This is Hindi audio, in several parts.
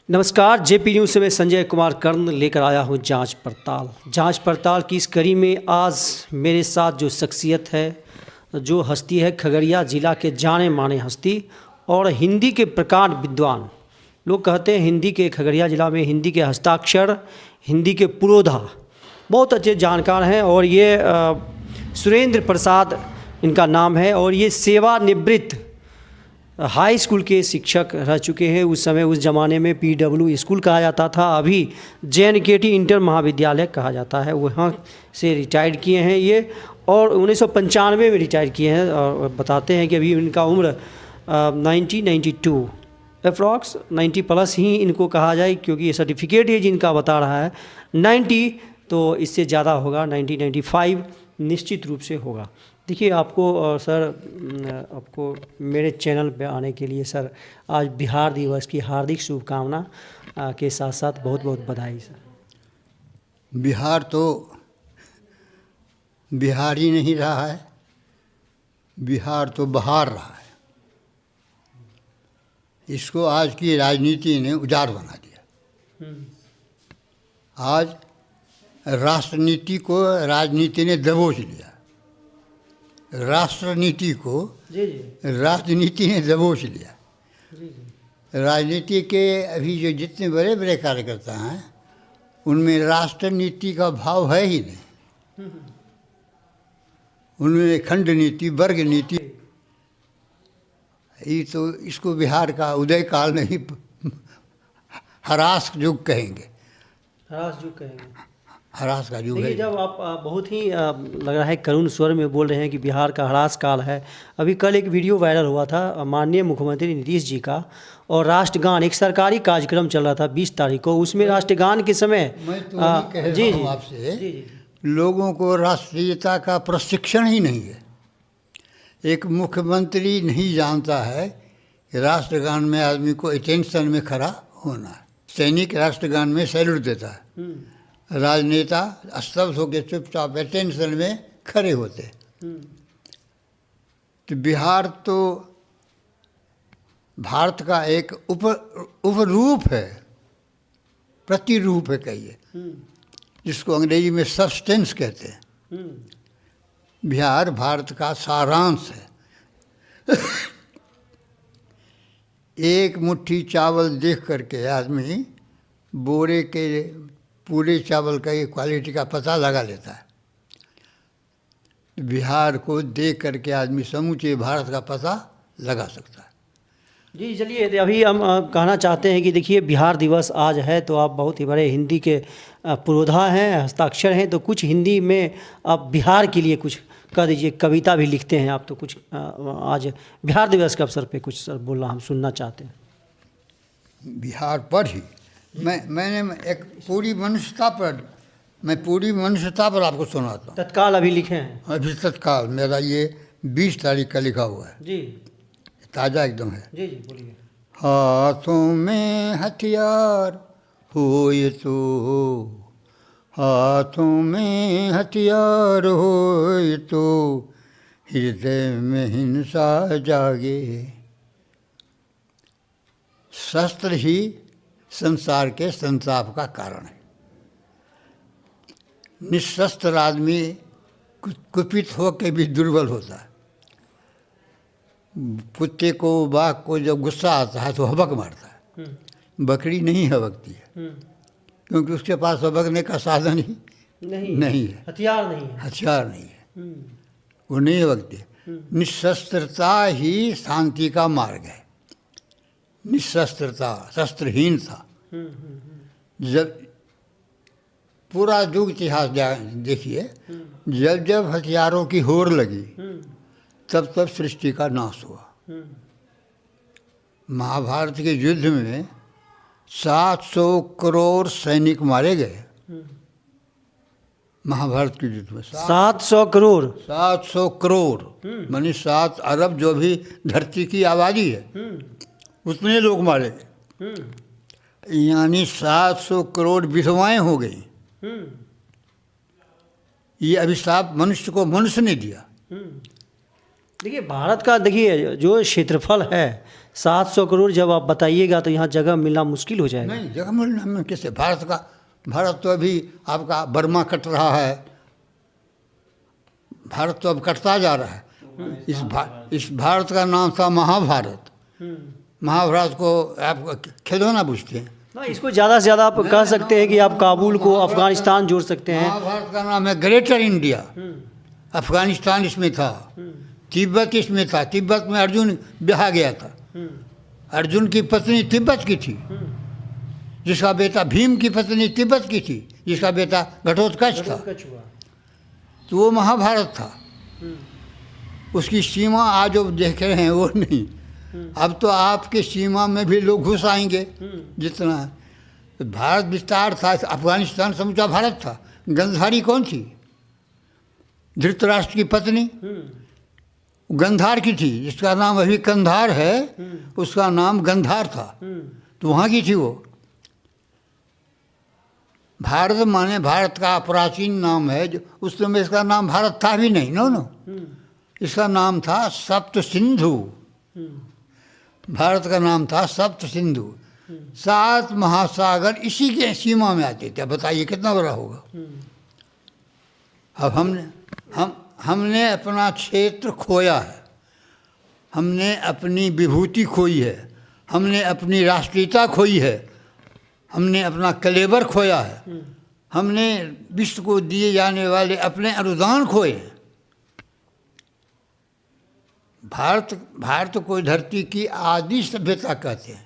नमस्कार, जेपी न्यूज़ से मैं संजय कुमार कर्ण लेकर आया हूँ जांच पड़ताल की इस कड़ी में आज मेरे साथ जो शख्सियत है, जो हस्ती है, खगड़िया ज़िला के जाने माने हस्ती और हिंदी के प्रकांड विद्वान। लोग कहते हैं हिंदी के खगड़िया ज़िला में हिंदी के हस्ताक्षर, हिंदी के पुरोधा बहुत अच्छे जानकार हैं और ये सुरेंद्र प्रसाद इनका नाम है और ये सेवानिवृत्त हाई स्कूल के शिक्षक रह चुके हैं। उस समय उस ज़माने में पीडब्ल्यू स्कूल कहा जाता था, अभी JNKT इंटर महाविद्यालय कहा जाता है। वहाँ से रिटायर्ड किए हैं ये और 1995 में रिटायर किए हैं और बताते हैं कि अभी इनका उम्र 1992 अप्रॉक्स 90 प्लस ही इनको कहा जाए, क्योंकि ये सर्टिफिकेट एज इनका बता रहा है 90, तो इससे ज़्यादा होगा 1995 निश्चित रूप से होगा। देखिए आपको सर, आपको मेरे चैनल पे आने के लिए सर आज बिहार दिवस की हार्दिक शुभकामना के साथ साथ बहुत बहुत बधाई सर। बिहार तो बिहार ही नहीं रहा है, बिहार तो बहार रहा है। इसको आज की राजनीति ने उजाड़ बना दिया। आज राष्ट्रनीति को राजनीति ने दबोच लिया, राष्ट्रनीति को राजनीति ने दबोच लिया। राजनीति के अभी जो जितने बड़े बड़े कार्यकर्ता हैं उनमें राष्ट्रनीति का भाव है ही नहीं। उनमें खंड नीति, वर्ग नीति, ये तो इसको बिहार का उदय काल नहीं हरास युग कहेंगे। हरास युग कहेंगे, हरास का युग है। देखिए जब आप बहुत ही लग रहा है करुण स्वर में बोल रहे हैं कि बिहार का हरास काल है। अभी कल एक वीडियो वायरल हुआ था माननीय मुख्यमंत्री नीतीश जी का, और राष्ट्रगान, एक सरकारी कार्यक्रम चल रहा था 20 तारीख को, उसमें राष्ट्रगान के समय मैं तो कह रहा हूँ आपसे, लोगों को राष्ट्रीयता का प्रशिक्षण ही नहीं है। एक मुख्यमंत्री नहीं जानता है कि राष्ट्रगान में आदमी को अटेंशन में खड़ा होना है। सैनिक राष्ट्रगान में सैल्यूट देता है, राजनेता स्तब्ध होकर चुपचाप अटेंशन में खड़े होते। तो बिहार तो भारत का एक उपरूप है, प्रतिरूप है कहिए, जिसको अंग्रेजी में सब्सटेंस कहते हैं। बिहार भारत का सारांश है। एक मुट्ठी चावल देख करके आदमी बोरे के पूरे चावल का ये क्वालिटी का पता लगा लेता है। बिहार को देख करके आदमी समूचे भारत का पता लगा सकता है। जी चलिए, अभी हम कहना चाहते हैं कि देखिए बिहार दिवस आज है, तो आप बहुत ही बड़े हिंदी के पुरोधा हैं, हस्ताक्षर हैं, तो कुछ हिंदी में आप बिहार के लिए कुछ कह दीजिए। कविता भी लिखते हैं आप, तो कुछ आज बिहार दिवस के अवसर पे कुछ सर बोलना हम सुनना चाहते हैं। बिहार पर ही मैंने एक पूरी मनुष्यता पर आपको सुनाता हूँ। तत्काल अभी लिखे हैं? अभी तत्काल मेरा ये 20 तारीख का लिखा हुआ है जी, ताज़ा एकदम है। जी जी बोलिए। हाथों में हथियार होए तो, हाथों में हथियार होए तो, हृदय में हिंसा जागे। शस्त्र ही संसार के संताप का कारण है। निशस्त्र आदमी कुपित होकर भी दुर्बल होता है। कुत्ते को, बाघ को जब गुस्सा आता है तो हबक मारता है, बकरी नहीं हबकती है, क्योंकि उसके पास हबकने का साधन ही नहीं है, हथियार नहीं है, वो नहीं हबकती। निशस्त्रता ही शांति का मार्ग है। निशस्त्रता, शस्त्रहीनता। जब पूरा युग इतिहास देखिए, जब जब हथियारों की होड़ लगी तब तब सृष्टि का नाश हुआ। महाभारत के युद्ध में 700 करोड़ सैनिक मारे गए। महाभारत के युद्ध में 700 करोड़, 700 करोड़ मानी 7 अरब जो भी धरती की आबादी है उतने लोग मारे गए। यानी 700 करोड़ विधवाएं हो गई। ये अभिशाप मनुष्य को मनुष्य ने दिया। देखिए भारत का, देखिए जो क्षेत्रफल है 700 करोड़, जब आप बताइएगा तो यहाँ जगह मिलना मुश्किल हो जाएगा। नहीं, जगह मिलना में कैसे, भारत तो अभी आपका बर्मा कट रहा है, भारत तो अब कटता जा रहा है। इस भारत का नाम था महाभारत। महाभारत को आप खिलौना पूछते हैं। ना, इसको ज़्यादा से ज़्यादा आप कह सकते हैं कि आप काबुल को अफगानिस्तान जोड़ सकते हैं। महाभारत का नाम है ग्रेटर इंडिया। अफगानिस्तान इसमें था, तिब्बत इसमें था। तिब्बत में अर्जुन ब्याहा गया था। अर्जुन की पत्नी तिब्बत की थी, जिसका बेटा भीम की पत्नी तिब्बत की थी, जिसका बेटा घटोत्कच था। तो वो महाभारत था। उसकी सीमा आज जो देख रहे हैं वो नहीं। अब तो आपके सीमा में भी लोग घुस आएंगे जितना है। तो भारत विस्तार था, अफगानिस्तान समूचा भारत था। गंधारी कौन थी? धृतराष्ट्र की पत्नी गंधार की थी, जिसका नाम अभी कंधार है, उसका नाम गंधार था। तो वहाँ की थी वो। भारत माने भारत का प्राचीन नाम है, जो उस समय इसका नाम भारत था भी नहीं। नो, इसका नाम था सप्त सिंधु। भारत का नाम था सप्त सिंधु। 7 महासागर इसी के सीमा में आते थे। बताइए कितना बड़ा होगा। अब हमने अपना क्षेत्र खोया है, हमने अपनी विभूति खोई है, हमने अपनी राष्ट्रीयता खोई है, हमने अपना कलेवर खोया है, हमने विश्व को दिए जाने वाले अपने अनुदान खोए। भारत को धरती की आदि सभ्यता कहते हैं।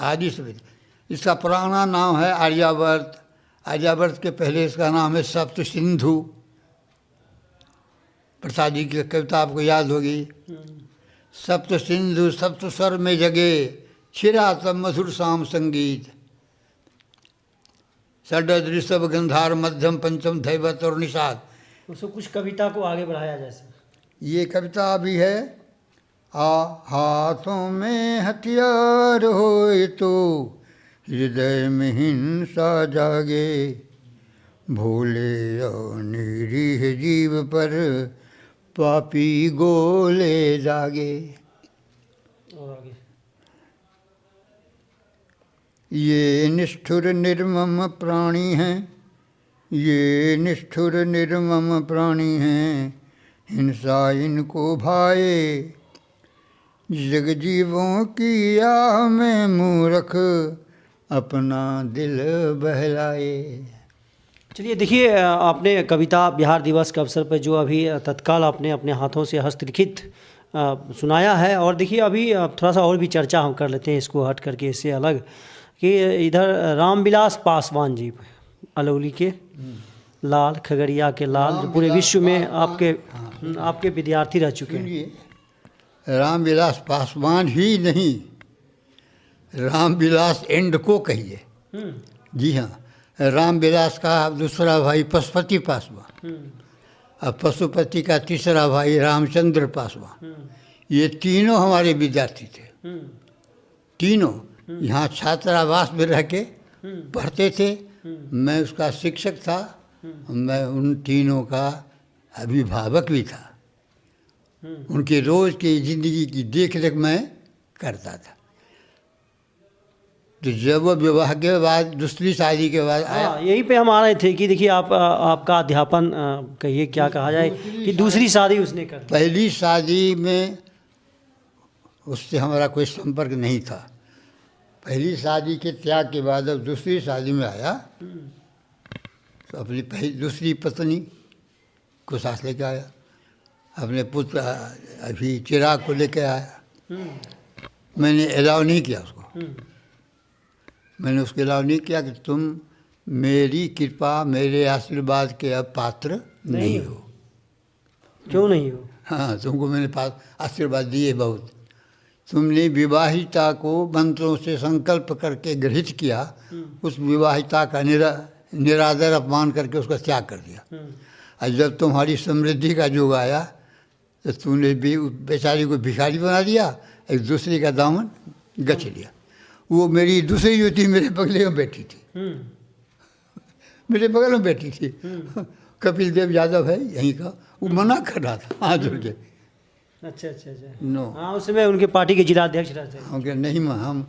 आदि सभ्यता, इसका पुराना नाम है आर्यावर्त। आर्यावर्त के पहले इसका नाम है सप्त सिंधु। प्रसाद जी की कविता आपको याद होगी। सप्त सिंधु सप्त स्वर में जगे, छिरा तब मधुर शाम संगीत। षड्ज ऋषभ गंधार मध्यम पंचम धैवत और निषाद। उसको कुछ कविता को आगे बढ़ाया जैसे ये कविता भी है। हाथों में हथियार होए तो हृदय में हिंसा जागे, भोले और निरीह जीव पर पापी गोले जागे। और आगे ये निष्ठुर निर्मम प्राणी हैं, ये निष्ठुर निर्मम प्राणी हैं, हिंसा इनको भाए, जगजीवों की आह में मूर्ख अपना दिल बहलाए। चलिए देखिए, आपने कविता बिहार दिवस के अवसर पर जो अभी तत्काल आपने अपने हाथों से हस्तलिखित सुनाया है, और देखिए अभी थोड़ा सा और भी चर्चा हम कर लेते हैं इसको हट करके, इससे अलग, कि इधर रामविलास पासवान जी अलौली के लाल, खगड़िया के लाल, जो पूरे विश्व में आपके विद्यार्थी रह चुके हैं। रामविलास पासवान ही नहीं, रामविलास एंड को कहिए। जी हाँ, रामविलास का दूसरा भाई पशुपति पासवान, और पशुपति का तीसरा भाई रामचंद्र पासवान। ये तीनों हमारे विद्यार्थी थे। तीनों यहाँ छात्रावास में रह के पढ़ते थे। मैं उसका शिक्षक था, मैं उन तीनों का अभिभावक भी था। उनके रोज़ की ज़िंदगी की देख रेख मैं करता था। तो जब वो विवाह के बाद, दूसरी शादी के बाद आया, यहीं पे हम आ रहे थे कि देखिए आपका अध्यापन कहिए क्या कहा जाए, कि दूसरी शादी उसने कर दी। पहली शादी में उससे हमारा कोई संपर्क नहीं था। पहली शादी के त्याग के बाद अब दूसरी शादी में आया, तो अपनी दूसरी पत्नी को साथ लेके आया। अपने पुत्र अभी चिराग को लेके आया। मैंने अलाउ नहीं किया उसको। मैंने उसको अलाउ नहीं किया कि तुम मेरी कृपा, मेरे आशीर्वाद के अब पात्र नहीं हो। क्यों नहीं हो? हाँ, तुमको मैंने आशीर्वाद दिए बहुत। तुमने विवाहिता को मंत्रों से संकल्प करके गृहीत किया, उस विवाहिता का निरादर अपमान करके उसका त्याग कर दिया। और जब तुम्हारी समृद्धि का युग आया तो तुमने भी बेचारी को भिखारी बना दिया, एक दूसरे का दामन गच लिया। वो मेरी दूसरी युवती मेरे बगले में बैठी थी, मेरे बगल में बैठी थी। कपिल देव यादव है यहीं का, वो मना कर रहा था हाथ जोड़ के अच्छा अच्छा अच्छा। नो। हाँ, उस समय उनके पार्टी के जिला अध्यक्ष रहते हैं। हम क्या नहीं, हम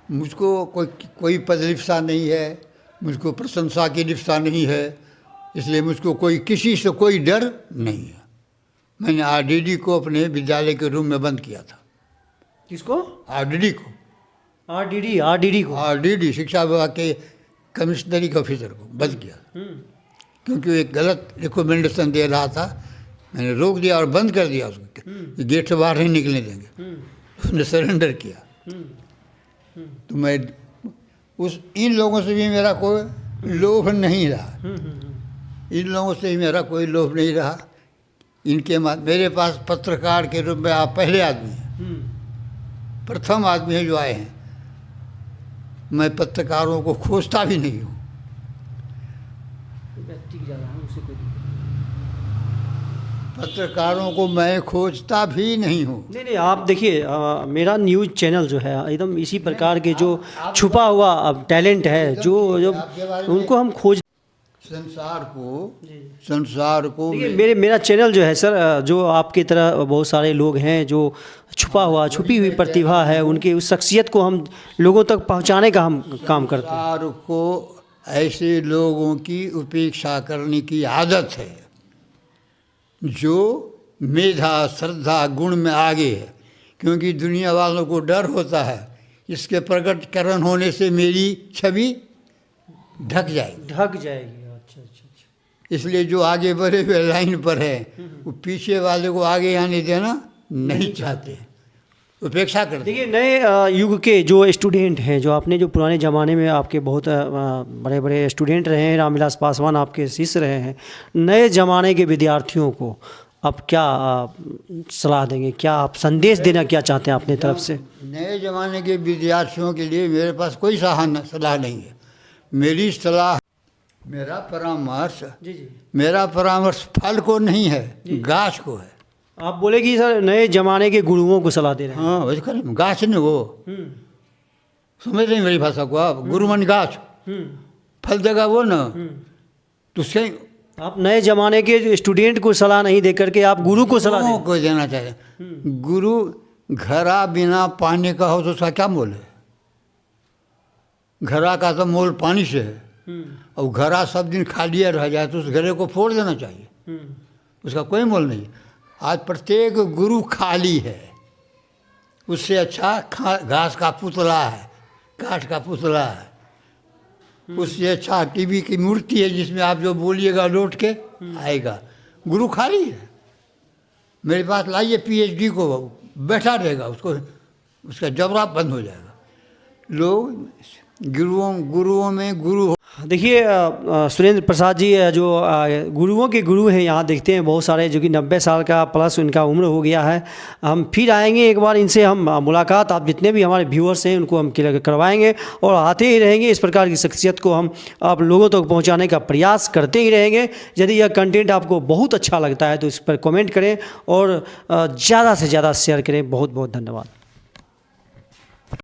मुझको कोई पद लिप्सा नहीं है, मुझको प्रशंसा की लिप्सा नहीं है, इसलिए मुझको कोई किसी से कोई डर नहीं है। मैंने आरडीडी को अपने विद्यालय के रूम में बंद किया था। किसको? आरडीडी को, आरडीडी को? आरडीडी शिक्षा विभाग के कमिश्नरी के ऑफिसर को बंद किया, क्योंकि वो एक गलत रिकमेंडेशन दे रहा था। मैंने रोक दिया और बंद कर दिया उसको कि गेट से बाहर नहीं निकलने देंगे। उसने सरेंडर किया। तो मैं इन लोगों से भी मेरा कोई लोभ नहीं रहा, इन लोगों से भी मेरा कोई लोभ नहीं रहा। इनके मेरे पास पत्रकार के रूप में आप पहले आदमी हैं, प्रथम आदमी हैं जो आए हैं। मैं पत्रकारों को खोजता भी नहीं हूँ। पत्रकारों को मैं खोजता भी नहीं हूँ। नहीं नहीं, आप देखिए, मेरा न्यूज़ चैनल जो है एकदम इसी प्रकार के जो छुपा हुआ टैलेंट है, जो उनको हम खोज संसार को देखिए, मेरा चैनल जो है सर, जो आपकी तरह बहुत सारे लोग हैं जो छुपी हुई प्रतिभा है, उनकी उस शख्सियत को हम लोगों तक पहुंचाने का हम काम करते हैं। संसार को ऐसे लोगों की उपेक्षा करने की आदत है जो मेधा श्रद्धा गुण में आगे है, क्योंकि दुनिया वालों को डर होता है इसके प्रकटीकरण होने से मेरी छवि ढक जाएगी। अच्छा अच्छा अच्छा। इसलिए जो आगे बढ़े हुए लाइन पर है वो पीछे वाले को आगे आने देना नहीं चाहते, उपेक्षा करते। देखिए, नए युग के जो स्टूडेंट हैं, जो आपने जो पुराने ज़माने में आपके बहुत बड़े बड़े स्टूडेंट रहे हैं, रामविलास पासवान आपके शिष्य रहे हैं, नए ज़माने के विद्यार्थियों को आप क्या सलाह देंगे, क्या आप संदेश देना क्या चाहते हैं अपने तरफ से? नए ज़माने के विद्यार्थियों के लिए मेरे पास कोई सलाह नहीं है। मेरी सलाह, मेरा परामर्श फल को नहीं है, गाछ को है। आप बोले कि सर नए ज़माने के गुरुओं को सलाह दे रहे हैं। हाँ, वैसे करें, गाछ ने वो समझ रहे मेरी भाषा को आप? गुरु मन गाछ, फल देगा वो ना। तो उससे आप नए ज़माने के स्टूडेंट को सलाह नहीं दे करके आप गुरु को सलाह को देना चाहिए। गुरु घरा बिना पानी का हो तो उसका क्या मोल है? घरा का तो मोल पानी से है, और घरा सब दिन खाली रह जाए तो उस घरे को फोड़ देना चाहिए, उसका कोई मोल नहीं। आज प्रत्येक गुरु खाली है, उससे अच्छा घास का पुतला है, काठ का पुतला है, उससे अच्छा टीवी की मूर्ति है जिसमें आप जो बोलिएगा लौट के आएगा। गुरु खाली है। मेरे पास लाइए पीएचडी को, बैठा रहेगा, उसको उसका जबड़ा बंद हो जाएगा। लोग गुरुओं में गुरु। देखिए, सुरेंद्र प्रसाद जी जो गुरुओं के गुरु हैं, यहाँ देखते हैं बहुत सारे जो कि 90 साल का प्लस उनका उम्र हो गया है। हम फिर आएंगे एक बार, इनसे हम मुलाकात, आप जितने भी हमारे व्यूअर्स हैं उनको हम करवाएंगे और आते ही रहेंगे। इस प्रकार की शख्सियत को हम आप लोगों तक पहुँचाने का प्रयास करते ही रहेंगे। यदि यह कंटेंट आपको बहुत अच्छा लगता है तो इस पर कमेंट करें और ज़्यादा से ज़्यादा शेयर करें। बहुत बहुत धन्यवाद।